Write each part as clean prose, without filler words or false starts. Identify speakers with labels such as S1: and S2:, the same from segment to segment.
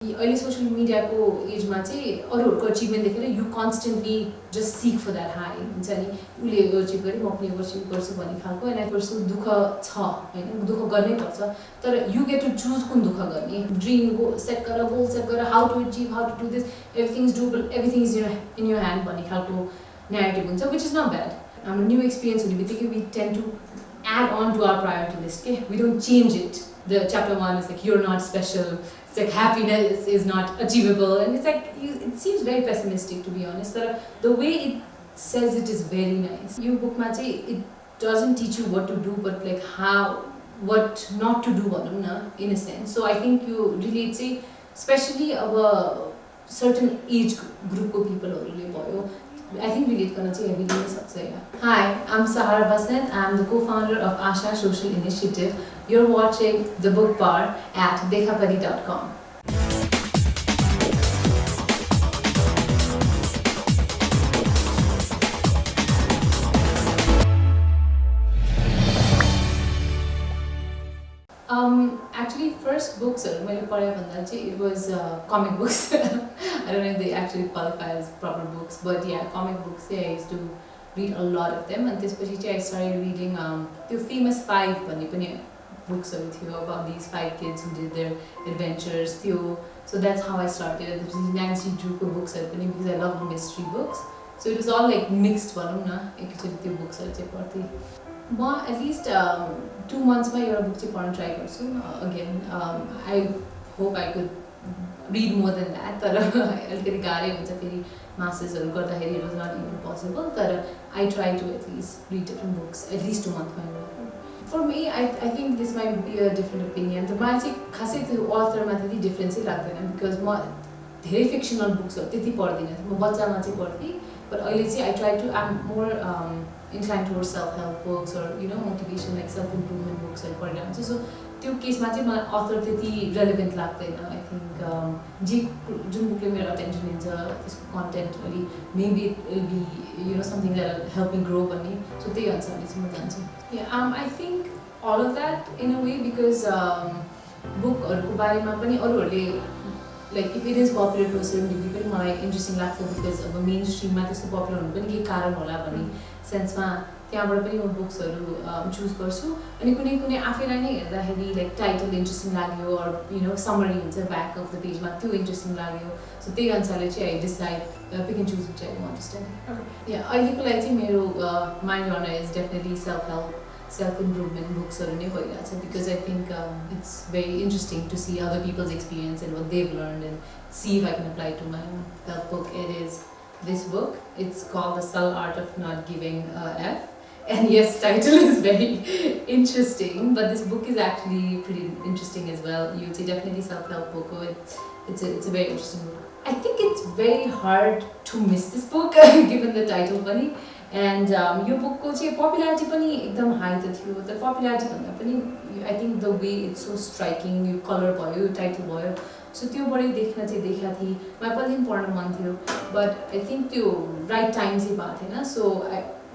S1: अहिले सोशल मिडियाको एजमा चाहिँ अरूहरूको अचिभमेन्ट देखेर you constantly just seek for that high हुन्छ नि उसले अचिभ गरेँ म पनि अचिभ गर्छु भन्ने खालको होइन गर्छु दुःख छ होइन दुःख गर्नै पर्छ तर यु गेट टु चुज कुन दुःख गर्ने ड्रिम सेट गर गोल सेट गर how to achieve how to do this everything is doable everything is in your hand भन्ने खालको न्यारेटिभ हुन्छ विच इज नट ब्याड हाम्रो न्यू एक्सपिरियन्स हुने बित्तिकै we tend to add on to our priority list. Okay? We don't change it. The chapter 1 is like, you're not special. It's like, happiness is not achievable. And it's like, it seems very pessimistic, to be honest. The way it says it is very nice. Your book, it doesn't teach you what to do, but like what not to do, in a sense. So I think you really say, especially of a certain age group of people, I think relate करना चाहिए heavily में सबसे यार. Hi, I'm Sahara Basnet. I'm the co-founder of Asha Social Initiative. You're watching the Bookbar at Dekhapadhi.com. Actually, first books it was comic books. I don't know if they actually qualify as proper books, but yeah, comic books. Yeah, I used to read a lot of them, and this I started reading the famous 5 books about these 5 kids who did their adventures. So that's how I started. This is Nancy Drew books because I love mystery books. So it was all like mixed books. At least 2 months my book to try again. I hope I could read more than that. Masters it was not even possible. I try to at least read different books at least 2 months. For me, I think this might be a different opinion. The author difference because धेरै fictional books त्यति पढ्दिनँ म बच्चामा चाहिँ पढ्थेँ but अहिले चाहिँ I try to I'm more inclined towards self-help books or motivation like self-improvement books पढिरहेको हुन्छु so त्यो केसमा चाहिँ मलाई author त्यति relevant लाग्दैन I think जुन बुकले मेरो attention लिन्छ त्यसको content अलि maybe it will be something that will help me grow भन्ने so त्यही अनुसारले चाहिँ म जान्छु yeah I think all of that in a way because bookहरुको बारेमा पनि अरूहरुले like if it is popular to a certain degree पनि मलाई interesting लाग्छ because अब mainstream मा त्यस्तो popular हुनु पनि केही कारण होला भन्ने sense मा त्यहाँबाट पनि म बुक्सहरु चुज गर्छु अनि कुनै कुनै आफैलाई नै हेर्दाखेरि like title interesting लाग्यो or summary हुन्छ back of the page मा त्यो interesting लाग्यो so त्यही अनुसारले चाहिँ I decide pick and choose which I want to study. Okay. Yeah, अहिलेको लागि चाहिँ मेरो my genre is definitely self-improvement books because I think it's very interesting to see other people's experience and what they've learned and see if I can apply it to my own self-book. It is this book. It's called The Subtle Art of Not Giving a F. And yes, title is very interesting, but this book is actually pretty interesting as well. You'd say definitely self-help book. It's a very interesting book. I think it's very hard to miss this book given the title funny. And your book popularity pani ekdam high the popularity bhanda pani I think the way it's so striking your color bhayo title bhayo so त्यो बढी देख्न चाहिँ देख्या थिए मलाई पनि पढ्न मन थियो but I think त्यो right time चाहिँ भएको थिएन so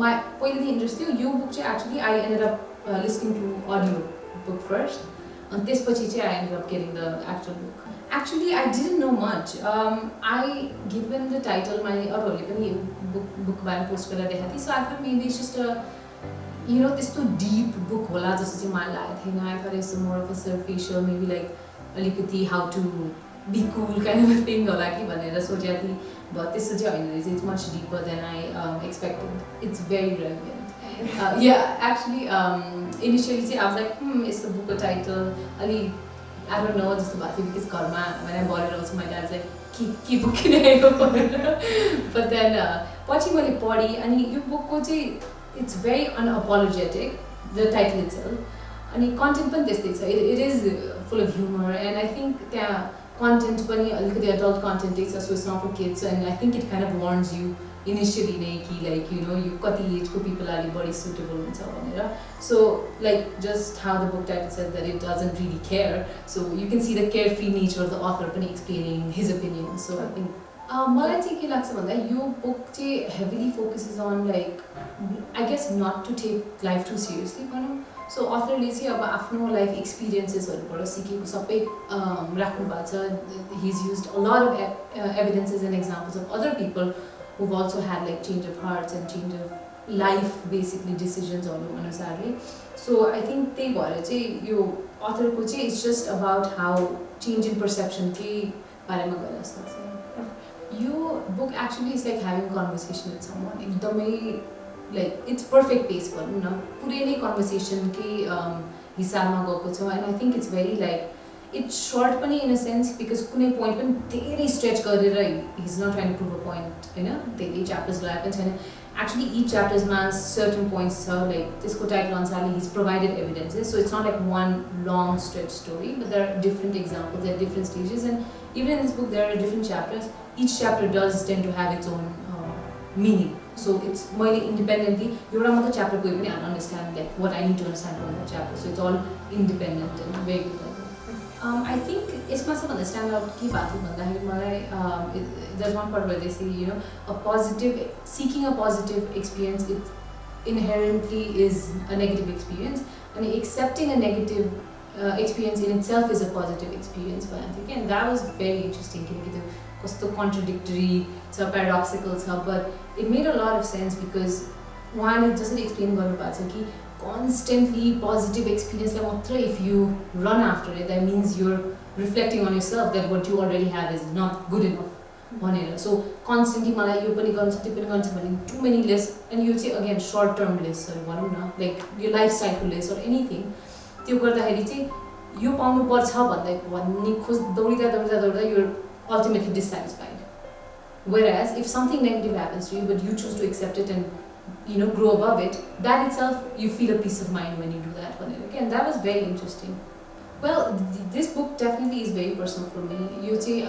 S1: my पहिलेदेखि इन्ट्रेस्ट थियो यो बुक चाहिँ actually I ended up listening to audio book first and त्यसपछि चाहिँ I ended up getting the actual book. Actually, I didn't know much. I given the title my अरूहरुले पनि book बारे post गरेर देखाएको थिए so I thought maybe it's just a this too deep book होला जस्तो चाहिँ मलाई लागेको थिएन. I thought it's more of a superficial maybe like अलिकति how to be cool kind of a thing होला कि भनेर सोचेको थिएँ but त्यस्तो चाहिँ हैन रहेछ. It's much deeper than I expected. It's very relevant. Yeah, actually initially I was like it's the book title ali I don't know just about it because karma when I bought it also my dad's like keep booking it but then watching my body and your book it's very unapologetic the title itself and content pan त्यस्तै it is full of humor and I think the content pani the adult content is so it's not for kids and I think it kind of warns you initially like you kati age ko people are very suitable huncha bhanera so like just how the book title says that it doesn't really care so you can see the carefree nature of the author pani explaining his opinion so I think मलाई चाहिँ के लाग्छ भन्दा यो book चाहिँ heavily focuses on like I guess not to take life too seriously भनौं So authorले चाहिँ अब आफ्नो लाइफ एक्सपिरियन्सेसहरुबाट सिकेको सबै राख्नु भएको छ. He's used a lot of evidences and examples of other people who've also had like change of hearts and change of life basically decisions अनुसारले. So I think त्यही भएर चाहिँ यो authorको चाहिँ it's just about how change in perception के बारेमा गरे जस्तो लाग्छ. यो book actually is like having a conversation with someone. एकदमै like it's perfect pace भनौँ न, पुरै नै conversation के हिसाबमा गएको छ. And I think it's very like it's short पनि in a sense because कुनै point पनि धेरै stretch गरेर he's not trying to prove a point हैन. धेरै chapters लगाए पनि छैन. Actually each chapters ma certain points छ like त्यसको title अनुसारले he's provided evidences, so it's not like one long stretch story, but there are different examples at different stages. And even in this book there are different chapters. Each chapter does tend to have its own meaning. So it's मैले independently एउटा मात्र chapter कोही पनि I understand like what I need to understand from that chapter. So it's all independent and very good. I think यसमा सबभन्दा stand out के भएको थियो भन्दाखेरि मलाई there's one part where they say seeking a positive experience, it inherently is a negative experience, and accepting a negative experience in itself is a positive experience. But I think, and that was very interesting किनकि त्यो कस्तो contradictory छ, paradoxical छ, but it made a lot of sense because उहाँले जसरी explain गर्नुभएको छ कि constantly positive experience like matra, if you run after it, that means you're reflecting on yourself that what you already have is not good enough. So constantly malai yo pani garnu cha, tyo pani garnu cha bhane too many lists, and you say again short term lists bhanau na, like your life cycle list or anything, त्यो गर्दाखेरि चाहिँ यो पाउनु पर्छ भन्ने खोज दौडिदा you're ultimately dissatisfied. Whereas if something negative happens to you but you choose to accept it and grow above it, that itself you feel a peace of mind when you do that. Again, that was very interesting. Well, this book definitely is very personal for me. यो चाहिँ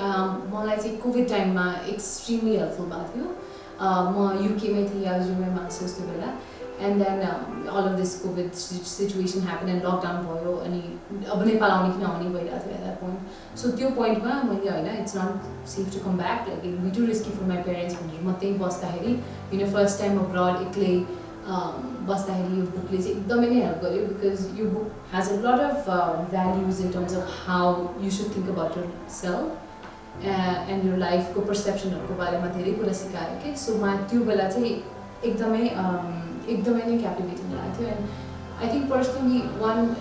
S1: मलाई चाहिँ COVID time मा extremely helpful भएको थियो. म UK मै थिएँ, I was doing my masters त्यो बेला, and then all of this COVID situation happened and lockdown भयो अनि अब नेपाल आउने कि नआउने भइरहेको थियो at that point. So त्यो point मा मैले हैन, it's not safe to come back, like it would be too risky for my parents भनेर म त्यही बस्दाखेरि first time abroad एक्लै बस्दाखेरि यो bookले चाहिँ एकदमै नै help गर्यो because yo book has a lot of values in terms of how you should think about yourself and your life को perceptionहरुको बारेमा धेरै कुरा सिकायो के. So म त्यो बेला चाहिँ एकदमै नै captivating लागेको थियो. And I think personally one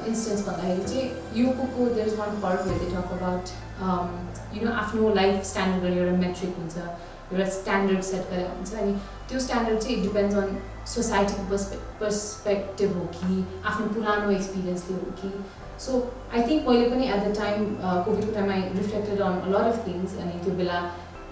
S1: instance भन्दाखेरि चाहिँ यो bookको there's one part where they talk about आफ्नो life standard गर्ने एउटा metric हुन्छ, एउटा standard set गरेको हुन्छ, अनि त्यो standard चाहिँ डिपेन्ड्स अन सोसाइटीको पर्सपेक्टिभ हो कि आफ्नो पुरानो एक्सपिरियन्सले हो कि. सो आई थिङ्क मैले पनि एट द टाइम कोभिडको time I reflected on a lot of things. अनि त्यो बेला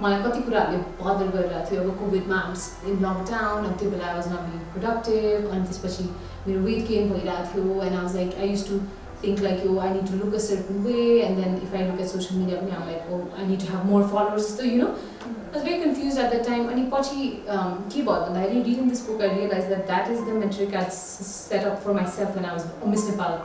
S1: मलाई कति कुराहरूले बदर गरिरहेको थियो. अब कोभिडमा इन लकडाउन, अनि त्यो बेला I was not being productive, अनि त्यसपछि मेरो वेट गेन भइरहेको थियो. And I was like I use to think like I need to look a certain way, and then if I look at social media I'm like, oh, I need to have more followers. So I was very confused at that time. And पछि के भयो भन्दाखेरि reading this book I realized that is the metric I set up for myself when I was Miss Nepal.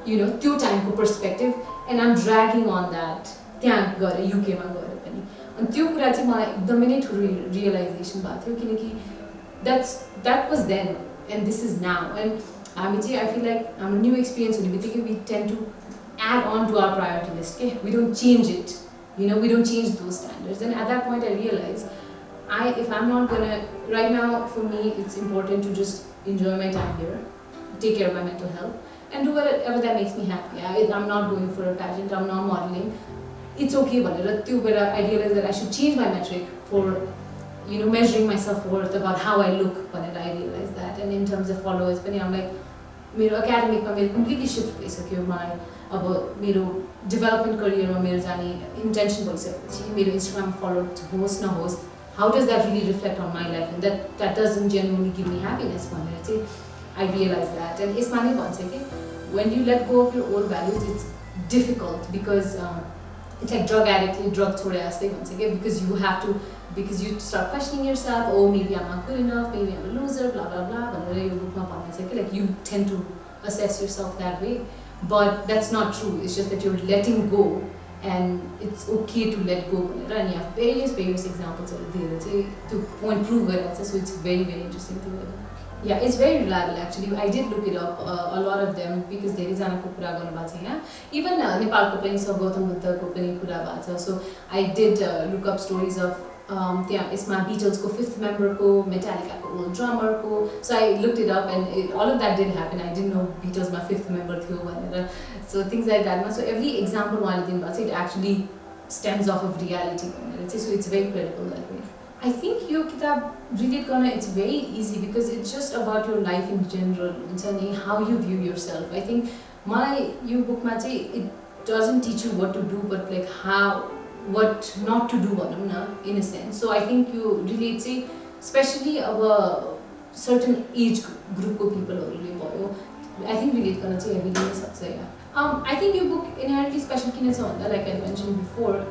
S1: त्यो टाइमको perspective, and I'm dragging on that त्यहाँ गएर UK मा गएर पनि. अनि त्यो कुरा चाहिँ मलाई एकदमै नै ठुलो रियलाइजेसन भएको थियो किनकि that was then and this is now. And I feel like I'm a new experience we tend to add on to our priority list. Okay? We don't change it. We don't change those standards. And at that point I realized if I'm not gonna, right now for me it's important to just enjoy my time here, take care of my mental health, and do whatever that makes me happy. I'm not going for a pageant, I'm not modeling. It's okay, but I realized that I should change my metric for measuring my self-worth about how I look. But I realized that. And in terms of followers, I'm like, मेरो academicमा मेरो completely shift भइसक्यो. मलाई अब मेरो development careerमा मेरो जाने intention भइसकेपछि मेरो Instagram followers होस् नहोस्, how does that really reflect on my life, and that doesn't genuinely give me happiness भनेर चाहिँ I realized that. And यसमा नै भन्छ कि when you let go of your old values it's difficult because it's like drug addict drug छोडे जस्तै भन्छ के, because you start questioning yourself, oh maybe I'm not good enough, maybe I'm a loser, blah blah blah भनेर यो बुकमा भन्छ कि like you tend to assess yourself that way, but that's not true. It's just that you're letting go and it's okay to let go भनेर. And you have various examples दिएर चाहिँ त्यो point prove गरिरहेको छ. So it's very very interesting to read. Yeah, it's very reliable actually. I did look it up, a lot of them, because there is an कुरा गर्नु भएको छ यहाँ. Even नेपालको पनि छ, गौतम बुद्धको पनि कुरा भएको छ. So I did look up stories of त्यहाँ यसमा Beatlesको fifth memberको, Metallicaको old drummerको. So I looked it up and all of that did happen. I didn't know Beatlesमा fifth member थियो भनेर. So things like that. So every example उहाँले दिनु भएको छ, it actually stems off of reality भनेर चाहिँ. So it's very credible that way. I think your kitab read it gonna, it's very easy because it's just about your life in general, how you view yourself. I think my your book it doesn't teach you what to do, but like what not to do in a sense. So I think you relate especially our certain age group of people already. I think relate gonna say everything is success. I think your book inherently special like I mentioned before.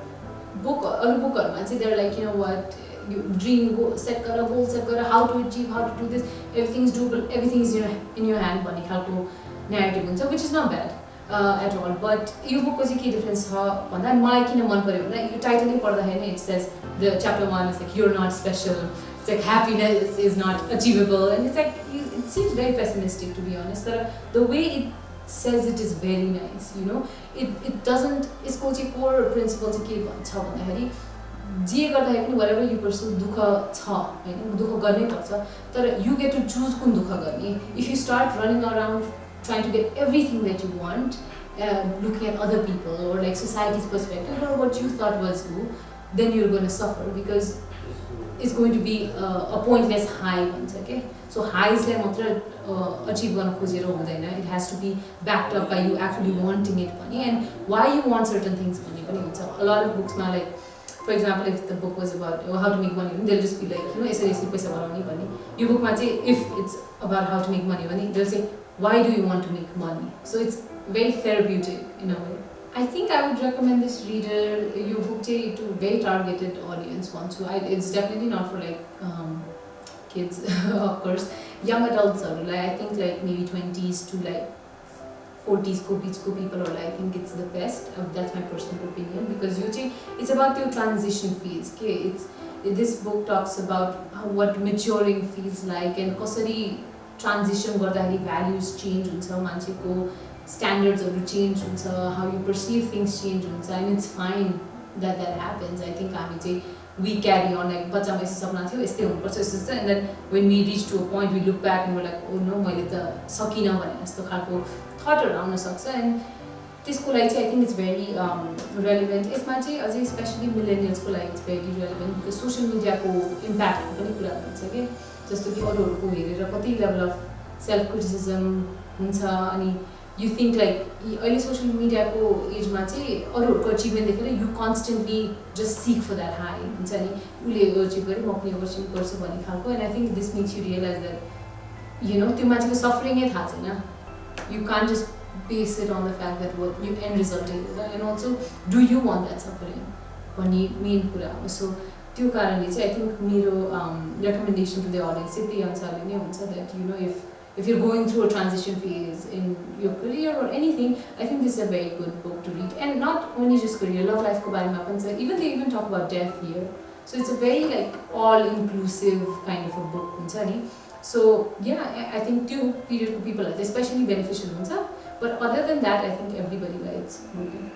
S1: Other book they're like, you know what, you dream, set goal, set how to achieve, how to do this, everything is doable, everything is in your hand, how to narrative, which is not bad at all. But your book was a key difference. Your title it says the chapter 1 is like, you're not special, it's like happiness is not achievable, and it's like it seems very pessimistic, to be honest. The way it says it is very nice, it doesn't, it's core principle whatever you pursue, you get to choose kun dukha garne. If you start running around trying to get everything that you want, looking at other people or like society's perspective or what you thought was good, then you're going to suffer because it's going to be a pointless high once, okay? So highs achieve it has to be backed up by you actually wanting it and why you want certain things. A lot of books like, for example, if the book was about how to make money, they'll just be like, your book if it's about how to make money, they'll say, why do you want to make money? So it's very therapeutic in a way. I think I would recommend this reader, your book to a very targeted audience. It's definitely not for like kids, of course. Young adults, I think like maybe 20s to like 40s people, or I think it's the best. That's my personal opinion, because it's about your transition phase. Okay, this book talks about what maturing feels like and कसरी transition गर्दाखेरि values change हुन्छ, मान्छेको standards change हुन्छ, how you perceive things change हुन्छ, and it's fine that happens. I think we carry on like बच्चामा यस्तो सपना थियो यस्तै हुनुपर्छ यस्तो, and then when we reach to a point we look back and we're like, oh no, मैले त सकिनँ भने जस्तो खालको thought आउन सक्छ. And त्यसको लागि I think it's very relevant. यसमा अझै especially millennials को लागि it's very relevant because social media को impact को पनि कुरा हुन्छ के, जस्तो कि अरूहरुको हेरेर कति level of self criticism हुन्छ, अनि you think like अहिले social media को age मा अरूहरुको achievement देखेर you constantly just seek for that high हुन्छ नि, उले achieve गरे म पनि achieve गर्छु भन्ने खालको. And I think this makes you realize that त्यो मान्छेको suffering नै थाहा छैन. You can't just base it on the fact that what your end result is, and also do you want that suffering भन्ने main कुरा हो. So त्यो कारणले I think मेरो recommendation to the audience त्यही अनुसारले नै हुन्छ that if you're going through a transition phase in your career or anything, I think this is a very good book to read. And not only just career, love life ko bare mein even they even talk about death here. So it's a very like all inclusive kind of a book huncha ni. So yeah, I think two period people are especially beneficial huncha. But other than that, I think everybody likes reading.